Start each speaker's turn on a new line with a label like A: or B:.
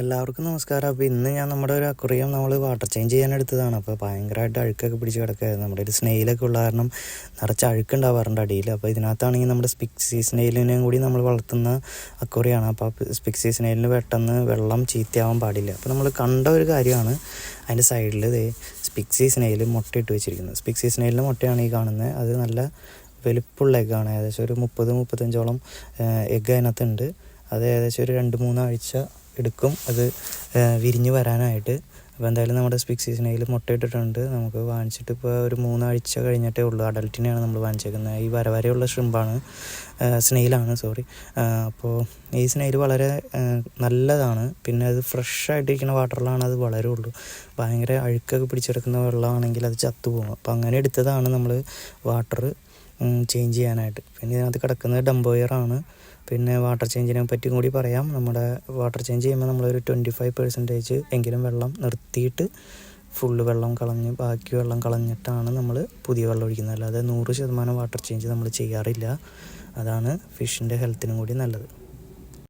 A: എല്ലാവർക്കും നമസ്കാരം. അപ്പോൾ ഇന്ന് ഞാൻ നമ്മുടെ ഒരു അക്വേറിയം നമ്മൾ വാട്ടർ ചേഞ്ച് ചെയ്യാൻ എടുത്തതാണ്. അപ്പോൾ ഭയങ്കരമായിട്ട് അഴുക്കൊക്കെ പിടിച്ച് കിടക്കുകയായിരുന്നു. നമ്മുടെ ഒരു സ്നെയിലൊക്കെ ഉള്ള കാരണം നിറച്ച് അഴുക്കുണ്ടാവാറുണ്ട് അടിയിൽ. അപ്പോൾ ഇതിനകത്താണെങ്കിൽ നമ്മുടെ സ്പിക്സി സ്നെയിലിനെയും കൂടി നമ്മൾ വളർത്തുന്ന അക്വേറിയമാണ്. അപ്പോൾ സ്പിക്സി സ്നെയിലിന് പെട്ടെന്ന് വെള്ളം ചീത്തയാവാൻ പാടില്ല. അപ്പോൾ നമ്മൾ കണ്ട ഒരു കാര്യമാണ് അതിൻ്റെ സൈഡിൽ സ്പിക്സി സ്നെയിൽ മുട്ടയിട്ട് വെച്ചിരിക്കുന്നത്. സ്പിക്സി സ്നെയിലിൻ്റെ മുട്ടയാണ് ഈ കാണുന്നത്. അത് നല്ല വലുപ്പമുള്ള എഗ്ഗാണ്. ഏകദേശം ഒരു 30-35ഓളം എഗ്ഗ് അതിനകത്തുണ്ട്. അത് ഏകദേശം ഒരു 2-3 ആഴ്ച എടുക്കും അത് വിരിഞ്ഞ് വരാനായിട്ട്. അപ്പോൾ എന്തായാലും നമ്മുടെ സ്പിക്സി സ്നെയിൽ മുട്ടയിട്ടിട്ടുണ്ട്. നമുക്ക് വാങ്ങിച്ചിട്ട് ഇപ്പോൾ ഒരു 3 ആഴ്ച കഴിഞ്ഞിട്ടേ ഉള്ളൂ. അഡൽറ്റിനെയാണ് നമ്മൾ വാങ്ങിച്ചേക്കുന്നത്. ഈ വരവരെയുള്ള ഷ്രിമ്പാണ്, സ്നെയിലാണ് അപ്പോൾ ഈ സ്നെയിൽ വളരെ നല്ലതാണ്. പിന്നെ അത് ഫ്രഷ് ആയിട്ടിരിക്കുന്ന വാട്ടറിലാണ് അത് വളരുള്ളൂ. ഭയങ്കര അഴുക്കൊക്കെ പിടിച്ചെടുക്കുന്ന വെള്ളമാണെങ്കിൽ അത് ചത്തുപോകും. അപ്പോൾ അങ്ങനെ എടുത്തതാണ് നമ്മൾ വാട്ടർ ചേഞ്ച് ചെയ്യാനായിട്ട്. പിന്നെ ഇതിനകത്ത് കിടക്കുന്നത് ഡംബോയറാണ്. പിന്നെ വാട്ടർ ചേഞ്ചിനെ പറ്റിയും കൂടി പറയാം. നമ്മുടെ വാട്ടർ ചേഞ്ച് ചെയ്യുമ്പോൾ നമ്മളൊരു 25% എങ്കിലും വെള്ളം നിർത്തിയിട്ട് ഫുള്ള് വെള്ളം കളഞ്ഞ് ബാക്കി വെള്ളം കളഞ്ഞിട്ടാണ് നമ്മൾ പുതിയ വെള്ളം ഒഴിക്കുന്നത്. അല്ലാതെ 100% വാട്ടർ ചേഞ്ച് നമ്മൾ ചെയ്യാറില്ല. അതാണ് ഫിഷിൻ്റെ ഹെൽത്തിനും കൂടി നല്ലത്.